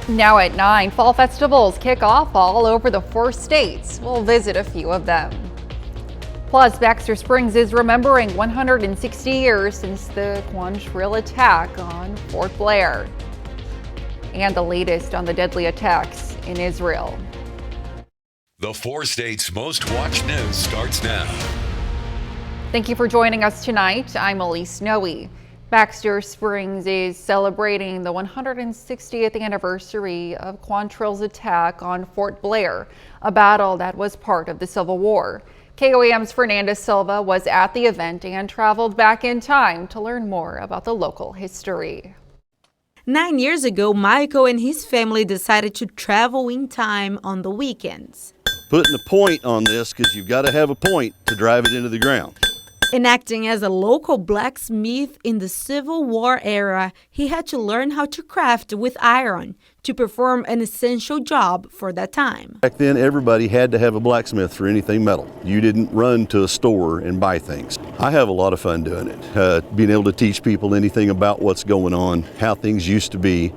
Now at 9, fall festivals kick off all over the 4 states. We'll visit a few of them. Plus, Baxter Springs is remembering 160 years since the Quantrill attack on Fort Blair. And the latest on the deadly attacks in Israel. The 4 states' most watched news starts now. Thank you for joining us tonight. I'm Elise Noe. Baxter Springs is celebrating the 160th anniversary of Quantrill's attack on Fort Blair, a battle that was part of the Civil War. KOAM's Fernanda Silva was at the event and traveled back in time to learn more about the local history. 9 years ago, Michael and his family decided to travel in time on the weekends. Putting a point on this because you've got to have a point to drive it into the ground. And acting as a local blacksmith in the Civil War era, he had to learn how to craft with iron to perform an essential job for that time. Back then, everybody had to have a blacksmith for anything metal. You didn't run to a store and buy things. I have a lot of fun doing it, being able to teach people anything about what's going on, how things used to be.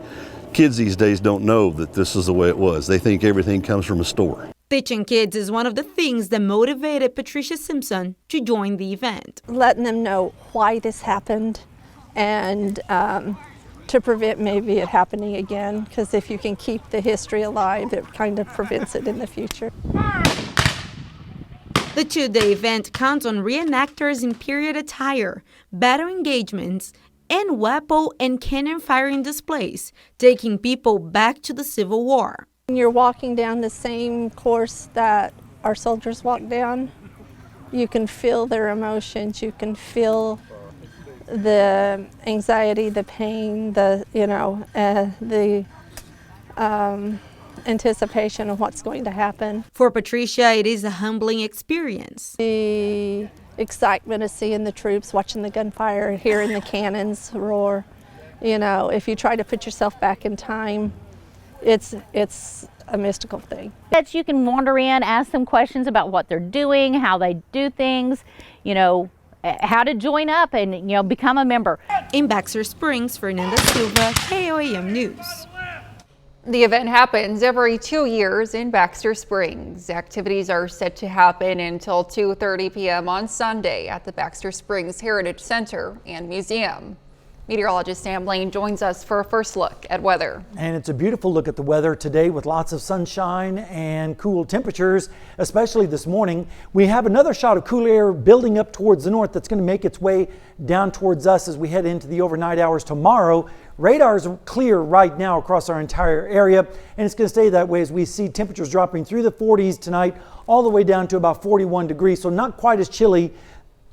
Kids these days don't know that this is the way it was. They think everything comes from a store. Teaching kids is one of the things that motivated Patricia Simpson to join the event. Letting them know why this happened and to prevent maybe it happening again, because if you can keep the history alive, it kind of prevents it in the future. The two-day event counts on reenactors in period attire, battle engagements, and weapon and cannon firing displays, taking people back to the Civil War. You're walking down the same course that our soldiers walked down. You can feel their emotions. You can feel the anxiety, the pain, the anticipation of what's going to happen. For Patricia, it is a humbling experience. The excitement of seeing the troops, watching the gunfire, hearing the cannons roar. You know, if you try to put yourself back in time, it's a mystical thing. You can wander in, ask them questions about what they're doing, how they do things, how to join up and, become a member. In Baxter Springs, Fernanda Silva, KOAM News. The event happens every 2 years in Baxter Springs. Activities are set to happen until 2:30 p.m. on Sunday at the Baxter Springs Heritage Center and Museum. Meteorologist Sam Lane joins us for a first look at weather. And it's a beautiful look at the weather today with lots of sunshine and cool temperatures, especially this morning. We have another shot of cool air building up towards the north that's going to make its way down towards us as we head into the overnight hours tomorrow. Radars are clear right now across our entire area, and it's going to stay that way as we see temperatures dropping through the 40s tonight all the way down to about 41 degrees, so not quite as chilly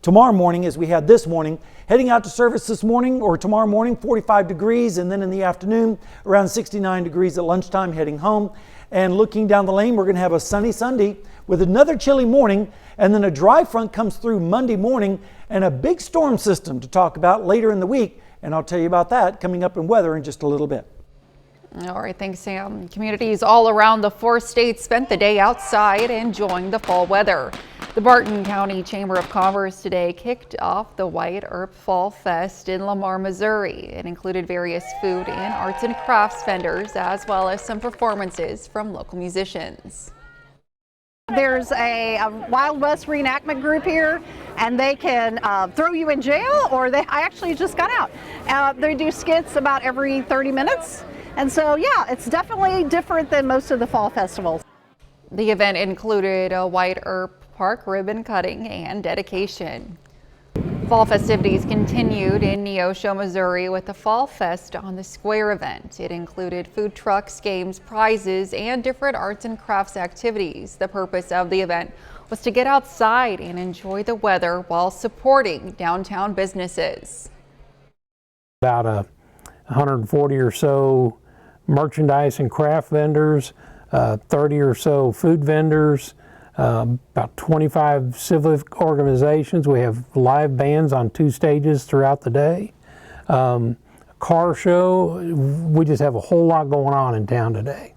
tomorrow morning as we had this morning. Heading out to service this morning or tomorrow morning, 45 degrees, and then in the afternoon around 69 degrees at lunchtime heading home. And looking down the lane, we're going to have a sunny Sunday with another chilly morning, and then a dry front comes through Monday morning and a big storm system to talk about later in the week, and I'll tell you about that coming up in weather in just a little bit. All right, thanks, Sam. Communities all around the 4 states spent the day outside enjoying the fall weather. The Barton County Chamber of Commerce today kicked off the White Earp Fall Fest in Lamar, Missouri. It included various food and arts and crafts vendors, as well as some performances from local musicians. There's a Wild West reenactment group here, and they can throw you in jail, or I actually just got out. They do skits about every 30 minutes. And so, yeah, it's definitely different than most of the fall festivals. The event included a White Earp Park ribbon cutting and dedication. Fall festivities continued in Neosho, Missouri with the Fall Fest on the Square event. It included food trucks, games, prizes, and different arts and crafts activities. The purpose of the event was to get outside and enjoy the weather while supporting downtown businesses. About 140 or so merchandise and craft vendors, 30 or so food vendors, about 25 civic organizations. We have live bands on 2 stages throughout the day. Car show. We just have a whole lot going on in town today.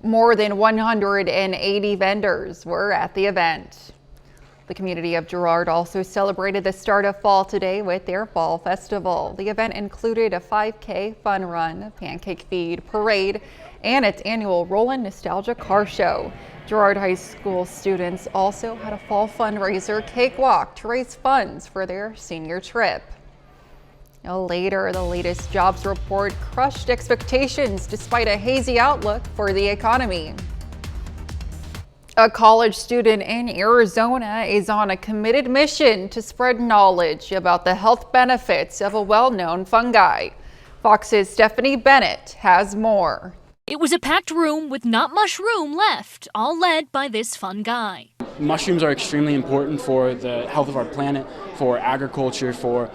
More than 180 vendors were at the event. The community of Girard also celebrated the start of fall today with their fall festival. The event included a 5K fun run, pancake feed, parade, and its annual Rollin' Nostalgia Car Show. Girard High School students also had a fall fundraiser cakewalk to raise funds for their senior trip. Now later, the latest jobs report crushed expectations despite a hazy outlook for the economy. A college student in Arizona is on a committed mission to spread knowledge about the health benefits of a well-known fungi. Fox's Stephanie Bennett has more. It was a packed room with not much room left, all led by this fun guy. Mushrooms are extremely important for the health of our planet, for agriculture, for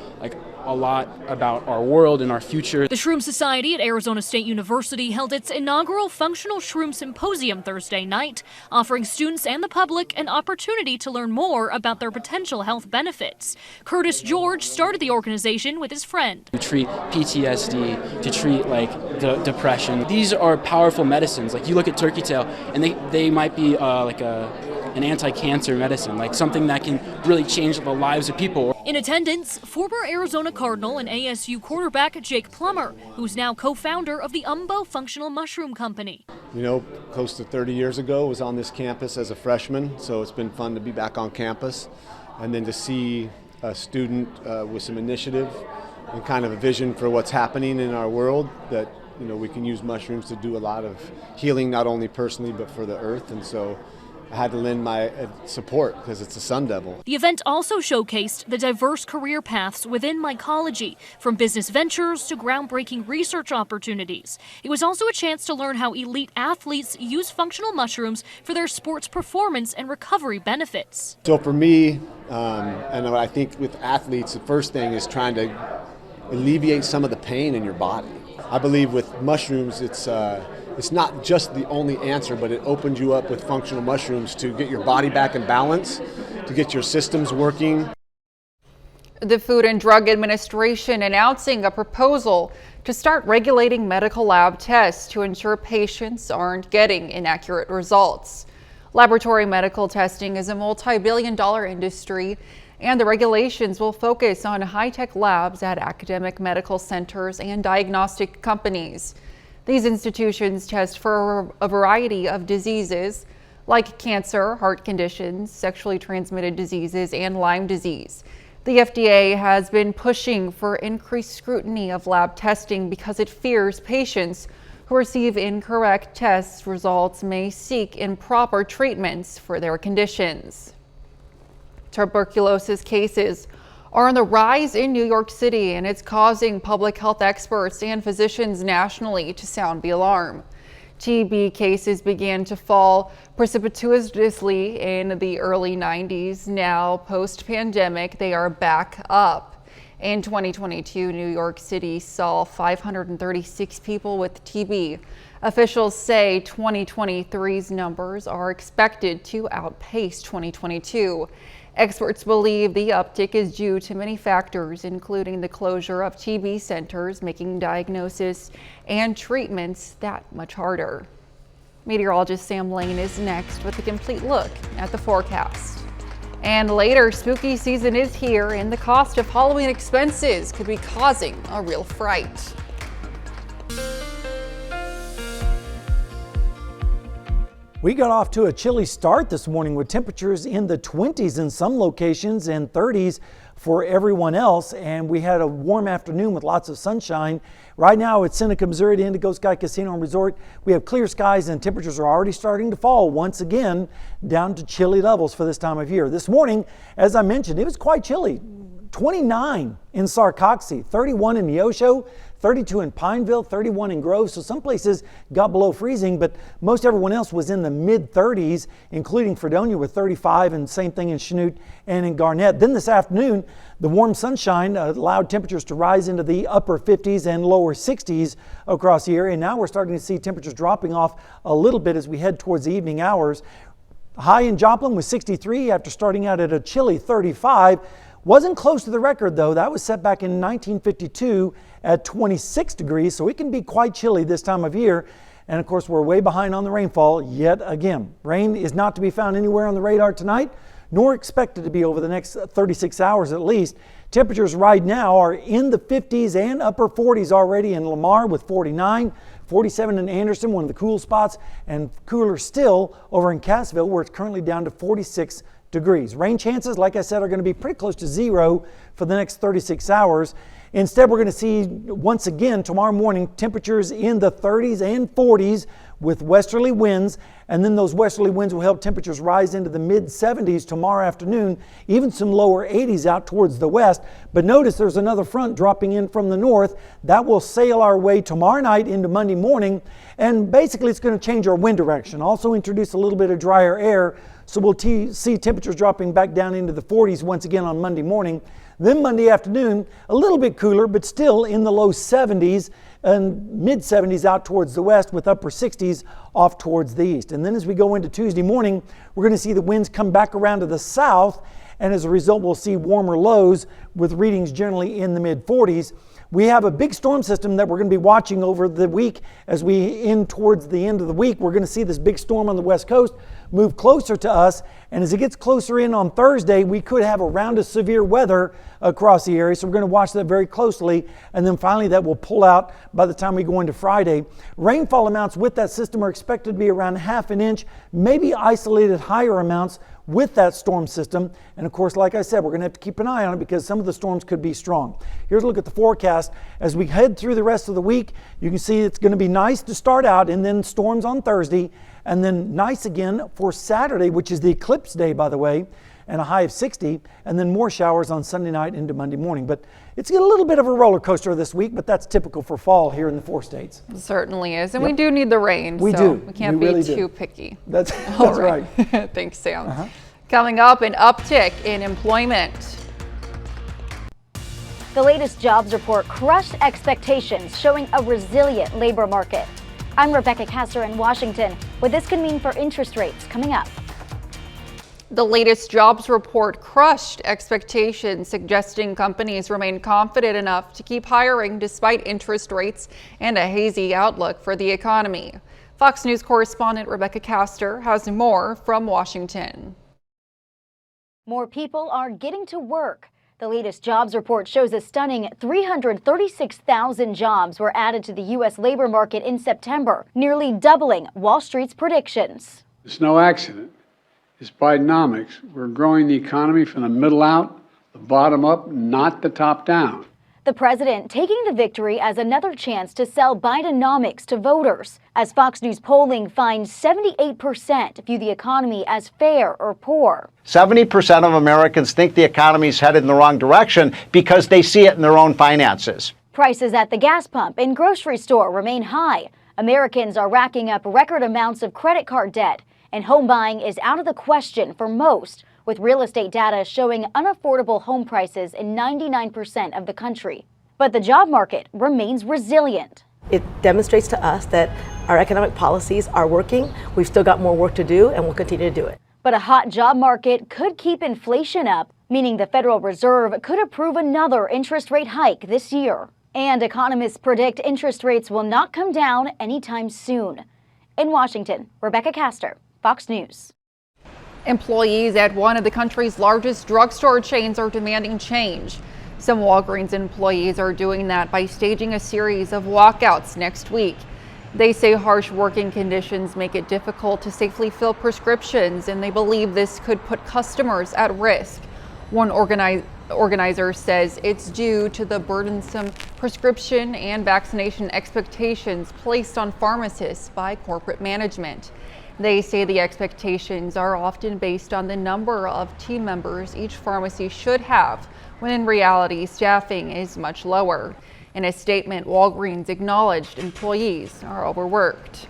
a lot about our world and our future. The Shroom Society at Arizona State University held its inaugural Functional Shroom Symposium Thursday night, offering students and the public an opportunity to learn more about their potential health benefits. Curtis George started the organization with his friend. To treat PTSD, to treat depression. These are powerful medicines. You look at turkey tail and they might be an anti-cancer medicine, something that can really change the lives of people. In attendance, former Arizona Cardinal and ASU quarterback Jake Plummer, who's now co-founder of the Umbo Functional Mushroom Company. Close to 30 years ago, I was on this campus as a freshman, so it's been fun to be back on campus. And then to see a student with some initiative and kind of a vision for what's happening in our world, that we can use mushrooms to do a lot of healing, not only personally, but for the earth. And so I had to lend my support because it's a sun devil. The event also showcased the diverse career paths within mycology, from business ventures to groundbreaking research opportunities. It was also a chance to learn how elite athletes use functional mushrooms for their sports performance and recovery benefits. So for me, and I think with athletes, the first thing is trying to alleviate some of the pain in your body. I believe with mushrooms, it's not just the only answer, but it opens you up with functional mushrooms to get your body back in balance, to get your systems working. The Food and Drug Administration announcing a proposal to start regulating medical lab tests to ensure patients aren't getting inaccurate results. Laboratory medical testing is a multi-billion-dollar industry, and the regulations will focus on high-tech labs at academic medical centers and diagnostic companies. These institutions test for a variety of diseases like cancer, heart conditions, sexually transmitted diseases, and Lyme disease. The FDA has been pushing for increased scrutiny of lab testing because it fears patients who receive incorrect test results may seek improper treatments for their conditions. Tuberculosis cases are on the rise in New York City, and it's causing public health experts and physicians nationally to sound the alarm. TB cases began to fall precipitously in the early 90s. Now, post-pandemic, they are back up. In 2022, New York City saw 536 people with TB. Officials say 2023's numbers are expected to outpace 2022. Experts believe the uptick is due to many factors, including the closure of TB centers, making diagnosis and treatments that much harder. Meteorologist Sam Lane is next with a complete look at the forecast. And later, spooky season is here, and the cost of Halloween expenses could be causing a real fright. We got off to a chilly start this morning with temperatures in the 20s in some locations and 30s for everyone else. And we had a warm afternoon with lots of sunshine. Right now at Seneca, Missouri, the Indigo Sky Casino and Resort, we have clear skies and temperatures are already starting to fall once again down to chilly levels for this time of year. This morning, as I mentioned, it was quite chilly. 29 in Sarcoxie, 31 in Neosho, 32 in Pineville, 31 in Grove. So some places got below freezing, but most everyone else was in the mid 30s, including Fredonia with 35, and same thing in Chanute and in Garnett. Then this afternoon, the warm sunshine allowed temperatures to rise into the upper 50s and lower 60s across the area. And now we're starting to see temperatures dropping off a little bit as we head towards the evening hours. High in Joplin was 63 after starting out at a chilly 35. Wasn't close to the record though. That was set back in 1952 at 26 degrees, so it can be quite chilly this time of year. And of course, we're way behind on the rainfall yet again. Rain is not to be found anywhere on the radar tonight. nor expected to be over the next 36 hours at least. Temperatures right now are in the 50s and upper 40s already in Lamar with 49, 47 in Anderson, one of the cool spots, and cooler still over in Cassville where it's currently down to 46 degrees. Rain chances, like I said, are going to be pretty close to zero for the next 36 hours. Instead, we're going to see once again tomorrow morning temperatures in the 30s and 40s with westerly winds, and then those westerly winds will help temperatures rise into the mid 70s tomorrow afternoon, even some lower 80s out towards the west. But notice there's another front dropping in from the north that will sail our way tomorrow night into Monday morning, and basically it's going to change our wind direction, also introduce a little bit of drier air, so we'll see temperatures dropping back down into the 40s once again on Monday morning. Then Monday afternoon, a little bit cooler, but still in the low 70s and mid 70s out towards the west with upper 60s off towards the east. And then as we go into Tuesday morning, we're going to see the winds come back around to the south, and as a result, we'll see warmer lows with readings generally in the mid 40s. We have a big storm system that we're going to be watching over the week as we end towards the end of the week. We're going to see this big storm on the west coast move closer to us, and as it gets closer in on Thursday, we could have a round of severe weather across the area, so we're going to watch that very closely, and then finally that will pull out by the time we go into Friday. Rainfall amounts with that system are expected to be around half an inch, maybe isolated higher amounts with that storm system. And of course, like I said, we're going to have to keep an eye on it because some of the storms could be strong. Here's a look at the forecast. As we head through the rest of the week, you can see it's going to be nice to start out, and then storms on Thursday, and then nice again for Saturday, which is the eclipse day, by the way, and a high of 60, and then more showers on Sunday night into Monday morning. But it's a little bit of a roller coaster this week, but that's typical for fall here in the 4 states. It certainly is, and we do need the rain. We so do. We can't We be really too do. picky. That's right. Thanks, Sam. Coming up, an uptick in employment. The latest jobs report crushed expectations, showing a resilient labor market. I'm Rebecca Castor in Washington. What this could mean for interest rates coming up. The latest jobs report crushed expectations, suggesting companies remain confident enough to keep hiring despite interest rates and a hazy outlook for the economy. Fox News correspondent Rebecca Castor has more from Washington. More people are getting to work. The latest jobs report shows a stunning 336,000 jobs were added to the U.S. labor market in September, nearly doubling Wall Street's predictions. It's no accident. It's Bidenomics. We're growing the economy from the middle out, the bottom up, not the top down. The president taking the victory as another chance to sell Bidenomics to voters, as Fox News polling finds 78% view the economy as fair or poor. 70% of Americans think the economy is headed in the wrong direction because they see it in their own finances. Prices at the gas pump and grocery store remain high. Americans are racking up record amounts of credit card debt, and home buying is out of the question for most, with real estate data showing unaffordable home prices in 99% of the country. But the job market remains resilient. It demonstrates to us that our economic policies are working. We've still got more work to do, and we'll continue to do it. But a hot job market could keep inflation up, meaning the Federal Reserve could approve another interest rate hike this year. And economists predict interest rates will not come down anytime soon. In Washington, Rebecca Castor, Fox News. Employees at one of the country's largest drugstore chains are demanding change. Some Walgreens employees are doing that by staging a series of walkouts next week. They say harsh working conditions make it difficult to safely fill prescriptions, and they believe this could put customers at risk. One organizer says it's due to the burdensome prescription and vaccination expectations placed on pharmacists by corporate management. They say the expectations are often based on the number of team members each pharmacy should have, when in reality, staffing is much lower. In a statement, Walgreens acknowledged employees are overworked.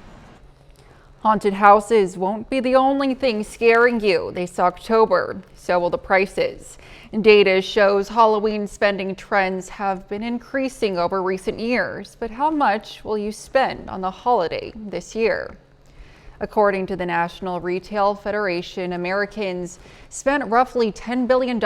Haunted houses won't be the only thing scaring you this October. So will the prices. Data shows Halloween spending trends have been increasing over recent years. But how much will you spend on the holiday this year? According to the National Retail Federation, Americans spent roughly $10 billion in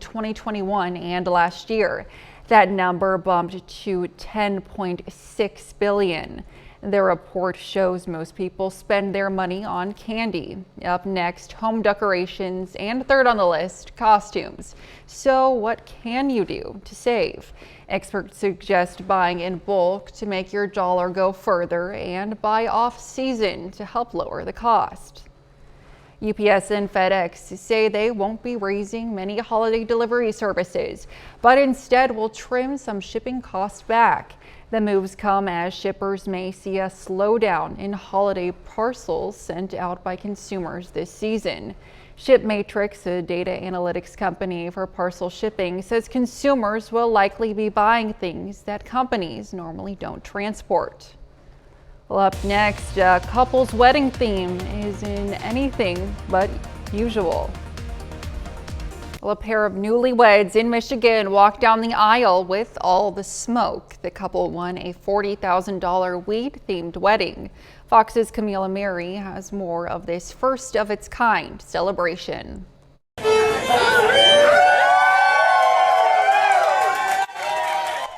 2021 and last year. That number bumped to $10.6 billion. The report shows most people spend their money on candy. Up next, home decorations, and third on the list, costumes. So what can you do to save? Experts suggest buying in bulk to make your dollar go further and buy off-season to help lower the cost. UPS and FedEx say they won't be raising many holiday delivery services, but instead will trim some shipping costs back. The moves come as shippers may see a slowdown in holiday parcels sent out by consumers this season. ShipMatrix, a data analytics company for parcel shipping, says consumers will likely be buying things that companies normally don't transport. Well, up next, a couple's wedding theme is in anything but usual. Well, a pair of newlyweds in Michigan walked down the aisle with all the smoke. The couple won a $40,000 weed-themed wedding. Fox's Camila Mary has more of this first of its kind celebration.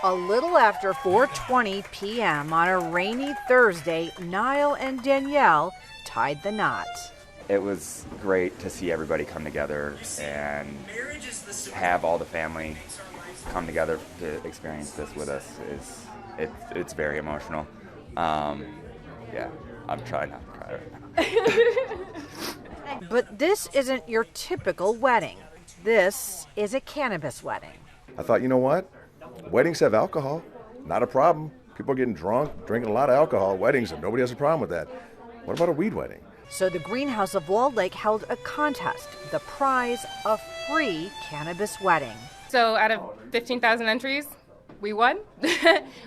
A little after 4:20 p.m. on a rainy Thursday, Niall and Danielle tied the knot. It was great to see everybody come together and have all the family come together to experience this with us. It's very emotional. Yeah, I'm trying not to cry right now. But this isn't your typical wedding. This is a cannabis wedding. I thought, you know what? Weddings have alcohol. Not a problem. People are getting drunk, drinking a lot of alcohol at weddings, and nobody has a problem with that. What about a weed wedding? So the Greenhouse of Walled Lake held a contest. The prize, a free cannabis wedding. So out of 15,000 entries, we won.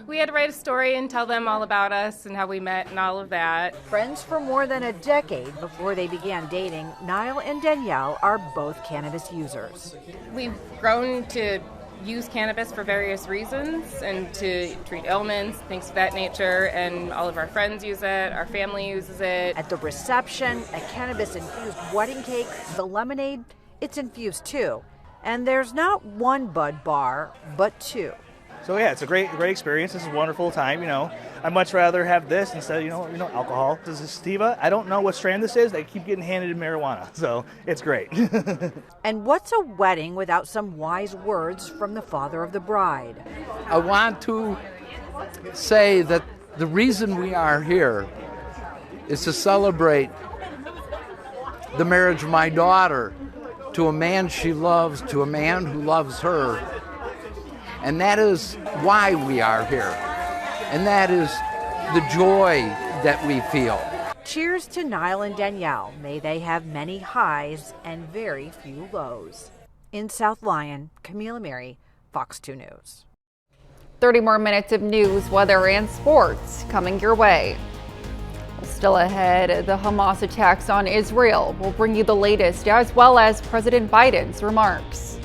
We had to write a story and tell them all about us and how we met and all of that. Friends for more than a decade before they began dating, Niall and Danielle are both cannabis users. We've grown to use cannabis for various reasons and to treat ailments, things of that nature, and all of our friends use it, our family uses it. At the reception, a cannabis-infused wedding cake, the lemonade, it's infused too. And there's not one bud bar, but two. So yeah, it's a great experience. This is a wonderful time, I'd much rather have this instead of, alcohol. This is sativa. I don't know what strain this is. They keep getting handed marijuana, so it's great. And what's a wedding without some wise words from the father of the bride? I want to say that the reason we are here is to celebrate the marriage of my daughter to a man she loves, to a man who loves her. And that is why we are here. And that is the joy that we feel. Cheers to Niall and Danielle. May they have many highs and very few lows. In South Lyon, Camila Mary, Fox 2 News. 30 more minutes of news, weather, and sports coming your way. Still ahead, the Hamas attacks on Israel. We'll bring you the latest, as well as President Biden's remarks.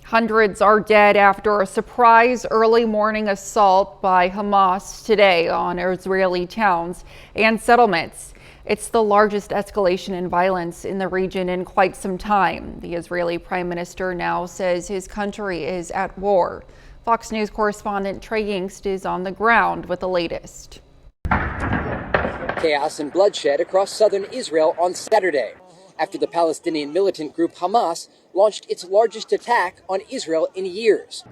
Hundreds are dead after a surprise early morning assault by Hamas today on Israeli towns and settlements. It's the largest escalation in violence in the region in quite some time. The Israeli prime minister now says his country is at war. Fox News correspondent Trey Yingst is on the ground with the latest. Chaos and bloodshed across southern Israel on Saturday, after the Palestinian militant group Hamas launched its largest attack on Israel in years.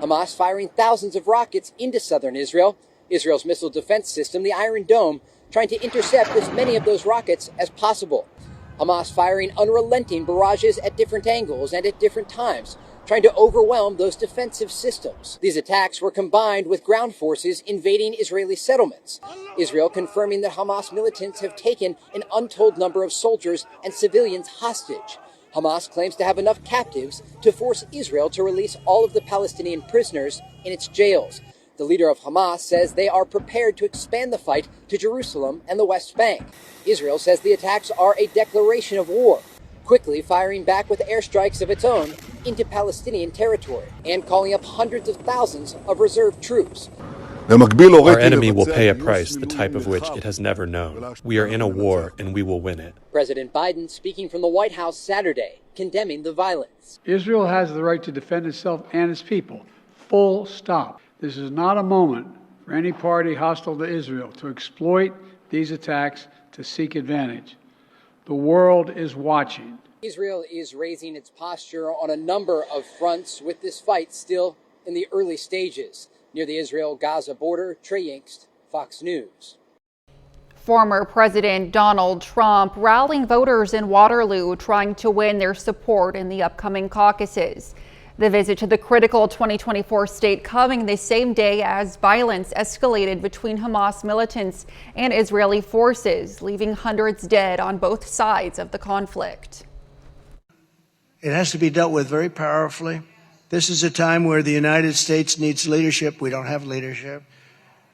Hamas firing thousands of rockets into southern Israel, Israel's missile defense system, the Iron Dome, trying to intercept as many of those rockets as possible. Hamas firing unrelenting barrages at different angles and at different times, trying to overwhelm those defensive systems. These attacks were combined with ground forces invading Israeli settlements. Israel confirming that Hamas militants have taken an untold number of soldiers and civilians hostage. Hamas claims to have enough captives to force Israel to release all of the Palestinian prisoners in its jails. The leader of Hamas says they are prepared to expand the fight to Jerusalem and the West Bank. Israel says the attacks are a declaration of war, quickly firing back with airstrikes of its own into Palestinian territory and calling up hundreds of thousands of reserve troops. Our enemy will pay a price the type of which it has never known. We are in a war, and we will win it. President Biden speaking from the White House Saturday, condemning the violence. Israel has the right to defend itself and its people. Full stop. This is not a moment for any party hostile to Israel to exploit these attacks to seek advantage. The world is watching. Israel is raising its posture on a number of fronts, with this fight still in the early stages. Near the Israel-Gaza border, Trey Yingst, Fox News. Former President Donald Trump rallying voters in Waterloo, trying to win their support in the upcoming caucuses. The visit to the critical 2024 state coming the same day as violence escalated between Hamas militants and Israeli forces, leaving hundreds dead on both sides of the conflict. It has to be dealt with very powerfully. This is a time where the United States needs leadership. We don't have leadership.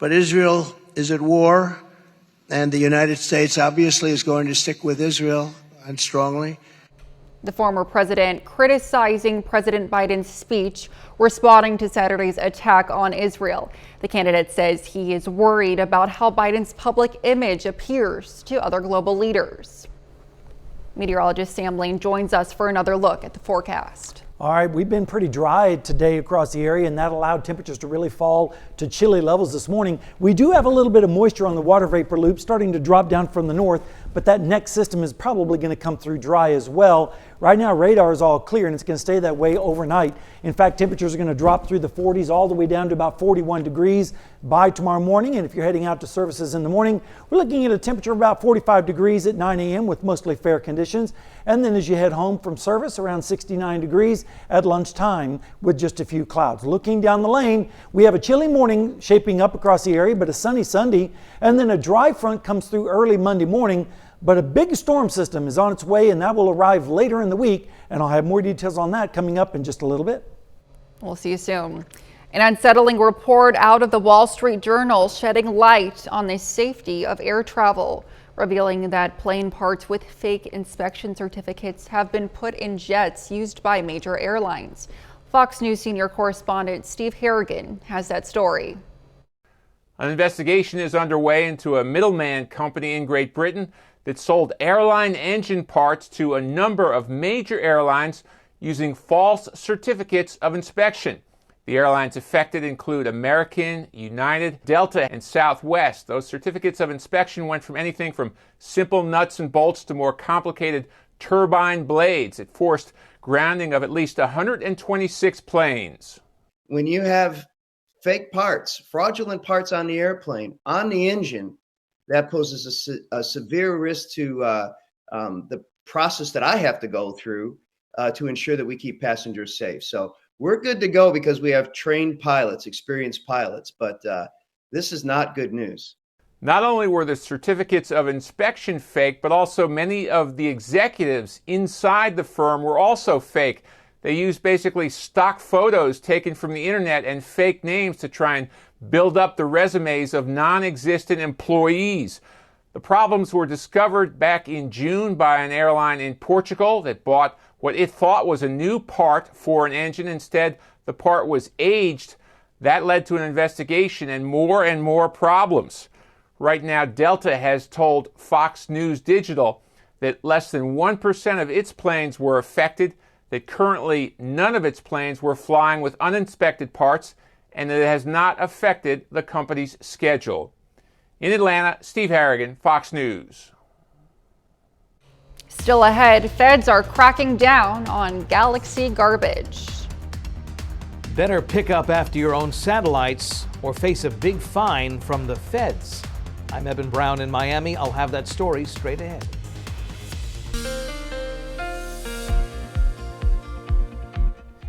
But Israel is at war, and the United States obviously is going to stick with Israel and strongly. The former president criticizing President Biden's speech, responding to Saturday's attack on Israel. The candidate says he is worried about how Biden's public image appears to other global leaders. Meteorologist Sam Lane joins us for another look at the forecast. All right, we've been pretty dry today across the area, and that allowed temperatures to really fall to chilly levels this morning. We do have a little bit of moisture on the water vapor loop starting to drop down from the north, but that next system is probably going to come through dry as well. Right now, radar is all clear, and it's going to stay that way overnight. In fact, temperatures are going to drop through the 40s all the way down to about 41 degrees by tomorrow morning. And if you're heading out to services in the morning, we're looking at a temperature of about 45 degrees at 9 a.m. with mostly fair conditions. And then as you head home from service, around 69 degrees at lunchtime with just a few clouds. Looking down the lane, we have a chilly morning shaping up across the area, but a sunny Sunday. And then a dry front comes through early Monday morning. But a big storm system is on its way, and that will arrive later in the week. And I'll have more details on that coming up in just a little bit. We'll see you soon. An unsettling report out of the Wall Street Journal shedding light on the safety of air travel, revealing that plane parts with fake inspection certificates have been put in jets used by major airlines. Fox News senior correspondent Steve Harrigan has that story. An investigation is underway into a middleman company in Great Britain that sold airline engine parts to a number of major airlines using false certificates of inspection. The airlines affected include American, United, Delta, and Southwest. Those certificates of inspection went from anything from simple nuts and bolts to more complicated turbine blades. It forced grounding of at least 126 planes. When you have fake parts, fraudulent parts on the airplane, on the engine, that poses a severe risk to the process that I have to go through to ensure that we keep passengers safe. So we're good to go because we have trained pilots, experienced pilots, but this is not good news. Not only were the certificates of inspection fake, but also many of the executives inside the firm were also fake. They used basically stock photos taken from the internet and fake names to try and build up the resumes of non-existent employees. The problems were discovered back in June by an airline in Portugal that bought what it thought was a new part for an engine. Instead, the part was aged. That led to an investigation and more problems. Right now, Delta has told Fox News Digital that less than 1% of its planes were affected, that currently none of its planes were flying with uninspected parts, and that it has not affected the company's schedule. In Atlanta, Steve Harrigan, Fox News. Still ahead, feds are cracking down on Galaxy garbage. Better pick up after your own satellites or face a big fine from the feds. I'm Eben Brown in Miami. I'll have that story straight ahead.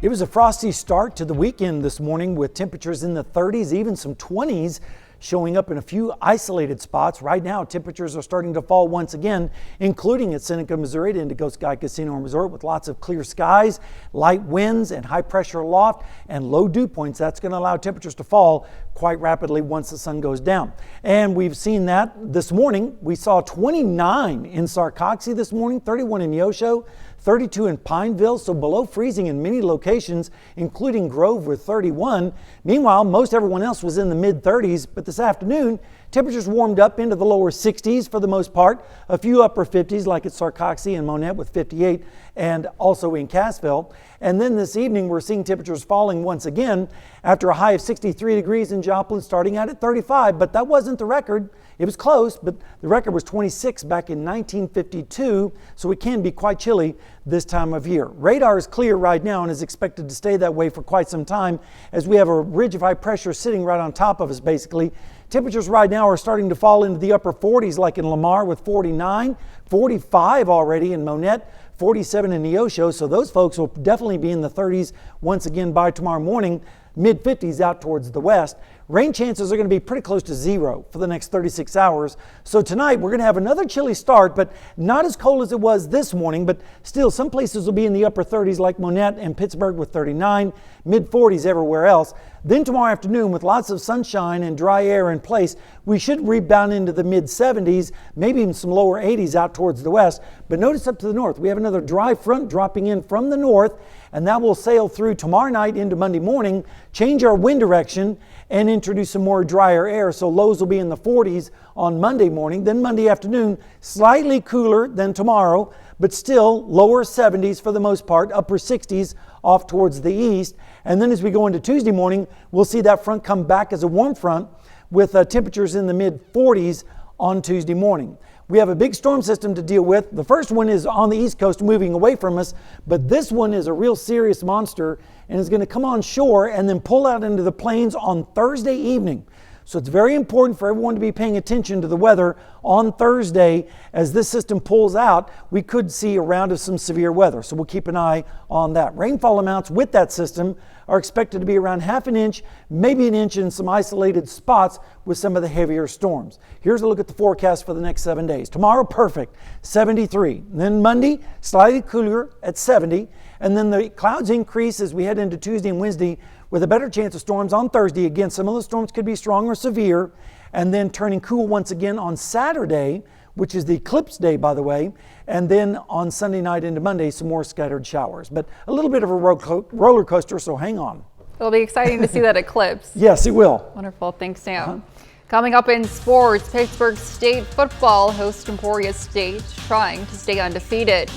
It was a frosty start to the weekend this morning with temperatures in the 30s, even some 20s showing up in a few isolated spots. Right now, temperatures are starting to fall once again, including at Seneca, Missouri, at Indigo Sky Casino and Resort with lots of clear skies, light winds, and high pressure aloft and low dew points. That's going to allow temperatures to fall quite rapidly once the sun goes down. And we've seen that this morning. We saw 29 in Sarcoxie this morning, 31 in Neosho, 32 in Pineville, so below freezing in many locations, including Grove with 31. Meanwhile, most everyone else was in the mid-30s, but this afternoon, Temperatures warmed up into the lower 60s for the most part. A few upper 50s like at Sarcoxy and Monette with 58 and also in Cassville. And then this evening we're seeing temperatures falling once again after a high of 63 degrees in Joplin starting out at 35. But that wasn't the record. It was close, but the record was 26 back in 1952, so it can be quite chilly this time of year. Radar is clear right now and is expected to stay that way for quite some time as we have a ridge of high pressure sitting right on top of us basically. Temperatures right now are starting to fall into the upper 40s like in Lamar with 49, 45 already in Monette, 47 in Neosho, so those folks will definitely be in the 30s once again by tomorrow morning, mid-50s out towards the west. Rain chances are going to be pretty close to zero for the next 36 hours. So tonight we're going to have another chilly start, but not as cold as it was this morning, but still some places will be in the upper 30s like Monette and Pittsburgh with 39, mid-40s everywhere else. Then tomorrow afternoon with lots of sunshine and dry air in place, we should rebound into the mid-70s, maybe even some lower 80s out towards the west. But notice up to the north, we have another dry front dropping in from the north, and that will sail through tomorrow night into Monday morning, change our wind direction, and introduce some more drier air. So lows will be in the 40s on Monday morning. Then Monday afternoon, slightly cooler than tomorrow, but still lower 70s for the most part, upper 60s off towards the east. And then as we go into Tuesday morning, we'll see that front come back as a warm front with temperatures in the mid 40s on Tuesday morning. We have a big storm system to deal with. The first one is on the east coast moving away from us, but this one is a real serious monster and is going to come on shore and then pull out into the plains on Thursday evening. So it's very important for everyone to be paying attention to the weather on Thursday. As this system pulls out, we could see a round of some severe weather. So we'll keep an eye on that. Rainfall amounts with that system are expected to be around half an inch, maybe an inch in some isolated spots with some of the heavier storms. Here's a look at the forecast for the next 7 days. Tomorrow, perfect, 73. And then Monday, slightly cooler at 70. And then the clouds increase as we head into Tuesday and Wednesday with a better chance of storms on Thursday. Again, some of the storms could be strong or severe, and then turning cool once again on Saturday, which is the eclipse day, by the way, and then on Sunday night into Monday, some more scattered showers. But a little bit of a roller coaster, so hang on. It'll be exciting to see that eclipse. Yes, it will. Wonderful. Thanks, Sam. Coming up in sports, Pittsburgh State football hosts Emporia State, trying to stay undefeated.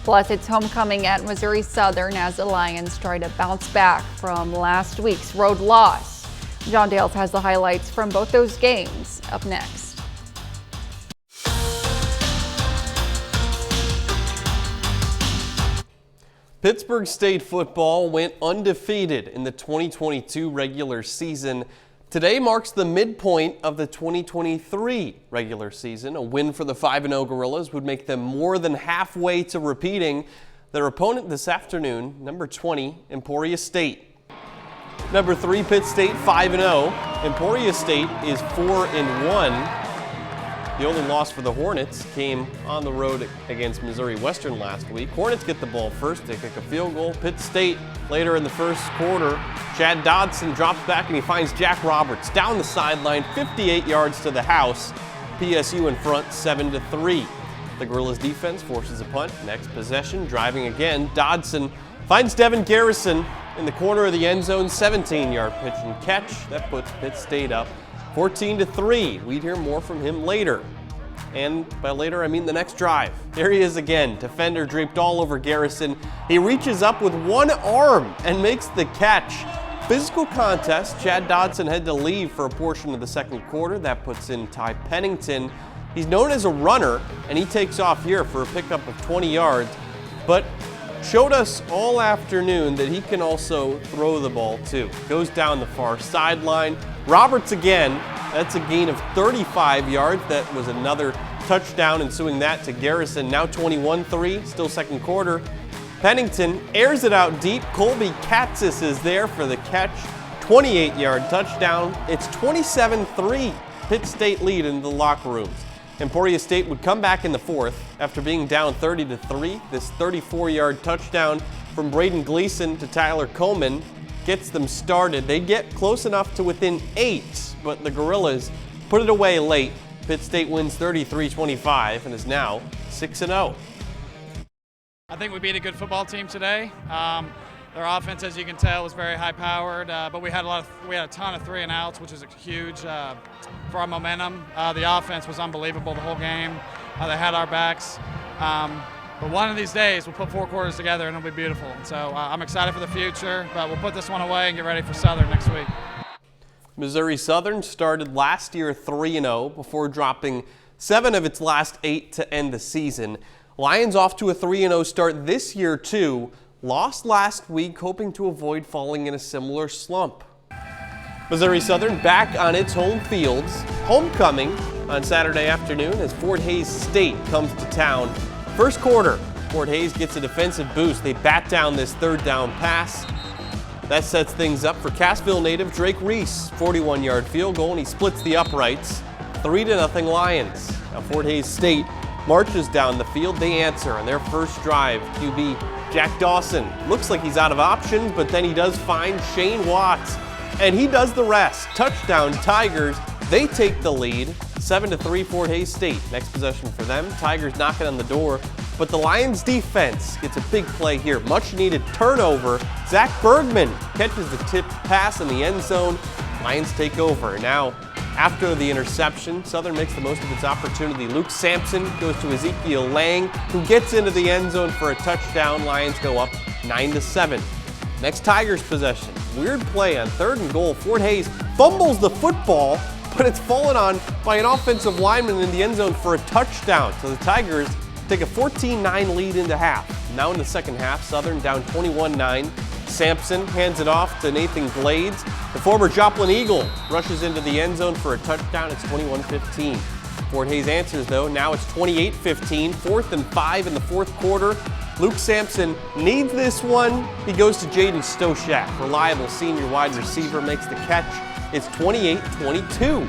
Plus, it's homecoming at Missouri Southern as the Lions try to bounce back from last week's road loss. John Dales has the highlights from both those games up next. Pittsburgh State football went undefeated in the 2022 regular season. Today marks the midpoint of the 2023 regular season. A win for the 5-0 Gorillas would make them more than halfway to repeating. Their opponent this afternoon, number 20, Emporia State. Number 3, Pitt State, 5-0. Emporia State is 4-1. The only loss for the Hornets came on the road against Missouri Western last week. Hornets get the ball first, they kick a field goal. Pitt State later in the first quarter, Chad Dodson drops back and he finds Jack Roberts down the sideline, 58 yards to the house. PSU in front, 7-3. The Gorillas defense forces a punt. Next possession, driving again. Dodson finds Devin Garrison in the corner of the end zone, 17-yard pitch and catch. That puts Pitt State up 14-3. We'd hear more from him later. And by later, I mean the next drive. There he is again, defender draped all over Garrison. He reaches up with one arm and makes the catch. Physical contest. Chad Dodson had to leave for a portion of the second quarter. That puts in Ty Pennington. He's known as a runner, and he takes off here for a pickup of 20 yards, but showed us all afternoon that he can also throw the ball too. Goes down the far sideline. Roberts again, that's a gain of 35 yards. That was another touchdown ensuing that to Garrison. Now 21-3, still second quarter. Pennington airs it out deep. Colby Katzis is there for the catch. 28-yard touchdown. It's 27-3. Pitt State lead in the locker rooms. Emporia State would come back in the fourth after being down 30-3. This 34-yard touchdown from Braden Gleason to Tyler Coleman gets them started. They get close enough to within 8, but the Gorillas put it away late. Pitt State wins 33-25 and is now 6-0. I think we beat a good football team today. Their offense, as you can tell, was very high-powered, but we had a ton of 3 and outs, which is huge for our momentum. The offense was unbelievable the whole game. They had our backs. But one of these days, we'll put 4 quarters together and it'll be beautiful. So I'm excited for the future, but we'll put this one away and get ready for Southern next week. Missouri Southern started last year 3-0 before dropping 7 of its last 8 to end the season. Lions off to a 3-0 start this year too. Lost last week, hoping to avoid falling in a similar slump. Missouri Southern back on its home fields. Homecoming on Saturday afternoon as Fort Hays State comes to town. First quarter, Fort Hays gets a defensive boost. They bat down this 3rd down pass. That sets things up for Cassville native Drake Reese. 41-yard field goal, and he splits the uprights. 3-0 Lions. Now Fort Hays State marches down the field. They answer on their first drive. QB Jack Dawson looks like he's out of options, but then he does find Shane Watts, and he does the rest. Touchdown Tigers. They take the lead, 7-3 Fort Hays State. Next possession for them. Tigers knocking on the door, but the Lions defense gets a big play here. Much needed turnover. Zach Bergman catches the tipped pass in the end zone. Lions take over. Now, after the interception, Southern makes the most of its opportunity. Luke Sampson goes to Ezekiel Lang, who gets into the end zone for a touchdown. Lions go up 9-7. Next Tigers possession. Weird play on 3rd and goal. Fort Hays fumbles the football, but it's fallen on by an offensive lineman in the end zone for a touchdown. So the Tigers take a 14-9 lead into half. Now in the second half, Southern down 21-9. Sampson hands it off to Nathan Glades. The former Joplin Eagle rushes into the end zone for a touchdown. It's 21-15. Fort Hays answers though. Now it's 28-15. 4th and 5 in the 4th quarter. Luke Sampson needs this one. He goes to Jaden Stoshak. Reliable senior wide receiver makes the catch. It's 28-22.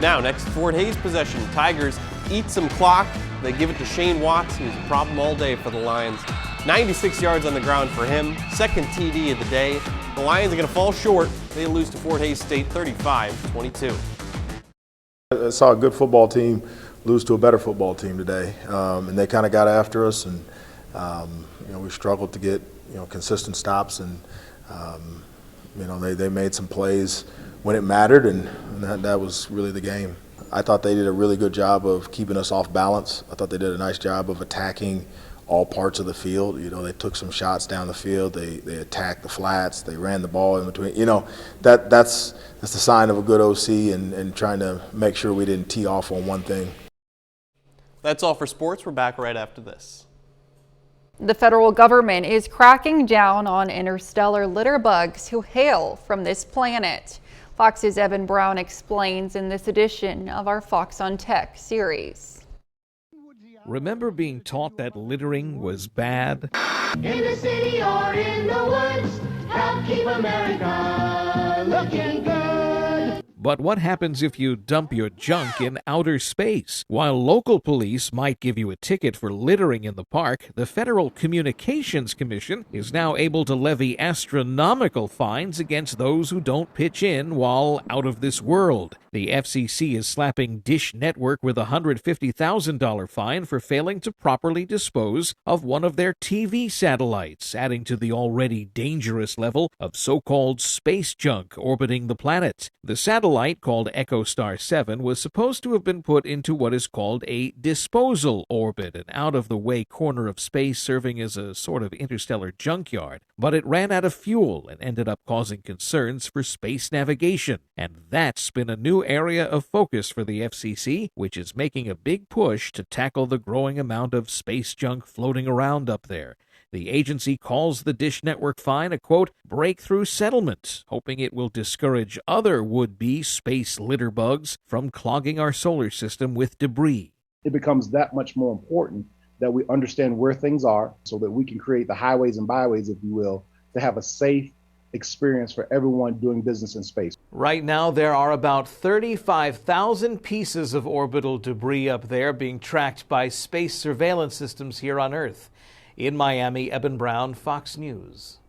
Now next Fort Hays possession. Tigers eat some clock. They give it to Shane Watts, who's a problem all day for the Lions. 96 yards on the ground for him. Second TD of the day. The Lions are going to fall short. They lose to Fort Hays State 35-22. I saw a good football team lose to a better football team today, and they kind of got after us, and we struggled to get consistent stops, and they made some plays when it mattered, and that was really the game. I thought they did a really good job of keeping us off balance. I thought they did a nice job of attacking all parts of the field. They took some shots down the field. They attacked the flats. They ran the ball in between. That's the sign of a good OC and trying to make sure we didn't tee off on one thing. That's all for sports. We're back right after this. The federal government is cracking down on interstellar litter bugs who hail from this planet. Fox's Evan Brown explains in this edition of our Fox on Tech series. Remember being taught that littering was bad? In the city or in the woods, help keep America looking good. But what happens if you dump your junk in outer space? While local police might give you a ticket for littering in the park, the Federal Communications Commission is now able to levy astronomical fines against those who don't pitch in while out of this world. The FCC is slapping Dish Network with a $150,000 fine for failing to properly dispose of one of their TV satellites, adding to the already dangerous level of so-called space junk orbiting the planet. The satellite, called EchoStar 7, was supposed to have been put into what is called a disposal orbit, an out-of-the-way corner of space serving as a sort of interstellar junkyard. But it ran out of fuel and ended up causing concerns for space navigation. And that's been a new area of focus for the FCC, which is making a big push to tackle the growing amount of space junk floating around up there. The agency calls the Dish Network fine a, quote, breakthrough settlement, hoping it will discourage other would-be space litter bugs from clogging our solar system with debris. It becomes that much more important that we understand where things are so that we can create the highways and byways, if you will, to have a safe experience for everyone doing business in space. Right now, there are about 35,000 pieces of orbital debris up there being tracked by space surveillance systems here on Earth. In Miami, Evan Brown, Fox News.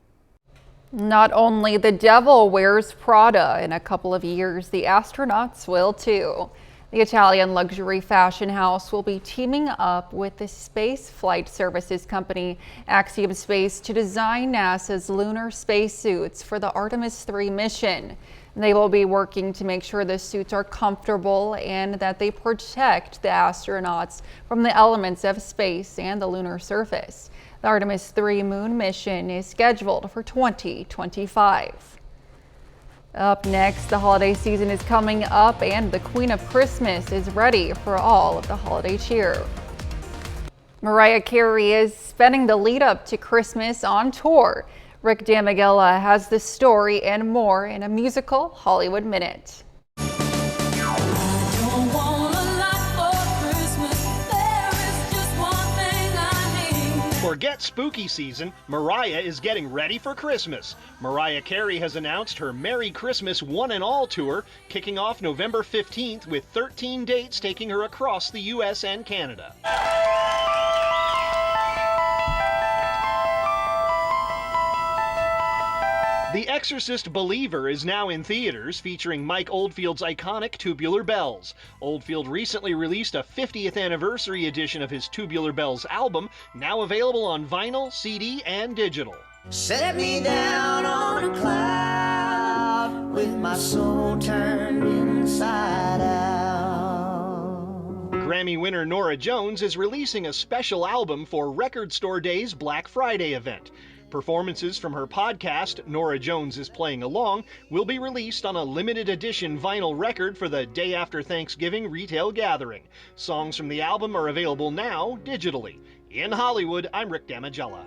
Not only the devil wears Prada. In a couple of years, the astronauts will too. The Italian luxury fashion house will be teaming up with the space flight services company Axiom Space to design NASA's lunar spacesuits for the Artemis 3 mission. They will be working to make sure the suits are comfortable and that they protect the astronauts from the elements of space and the lunar surface. The Artemis 3 moon mission is scheduled for 2025. Up next, the holiday season is coming up and the Queen of Christmas is ready for all of the holiday cheer. Mariah Carey is spending the lead up to Christmas on tour. Rick Damigella has the story and more in a musical Hollywood Minute. Forget spooky season, Mariah is getting ready for Christmas. Mariah Carey has announced her Merry Christmas One and All tour, kicking off November 15th with 13 dates taking her across the U.S. and Canada. The Exorcist Believer is now in theaters, featuring Mike Oldfield's iconic Tubular Bells. Oldfield recently released a 50th anniversary edition of his Tubular Bells album, now available on vinyl, CD, and digital. Set me down on a cloud with my soul turned inside out. Grammy winner Norah Jones is releasing a special album for Record Store Day's Black Friday event. Performances from her podcast, Norah Jones is Playing Along, will be released on a limited edition vinyl record for the day after Thanksgiving retail gathering. Songs from the album are available now digitally. In Hollywood, I'm Rick Damigella.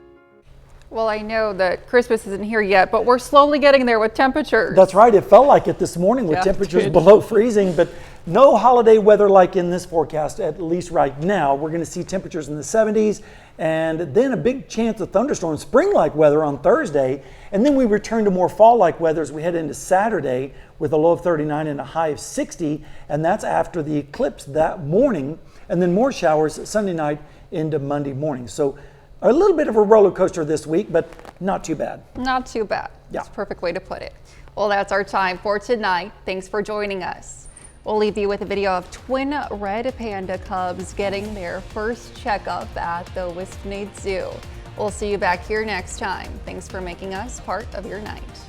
Well, I know that Christmas isn't here yet, but we're slowly getting there with temperatures. That's right. It felt like it this morning with temperatures below freezing, but no holiday weather like in this forecast, at least right now. We're going to see temperatures in the 70s and then a big chance of thunderstorms, spring-like weather on Thursday. And then we return to more fall-like weather as we head into Saturday with a low of 39 and a high of 60. And that's after the eclipse that morning. And then more showers Sunday night into Monday morning. So a little bit of a roller coaster this week, but not too bad. Not too bad. That's a perfect way to put it. Well, that's our time for tonight. Thanks for joining us. We'll leave you with a video of twin red panda cubs getting their first checkup at the Wispnade Zoo. We'll see you back here next time. Thanks for making us part of your night.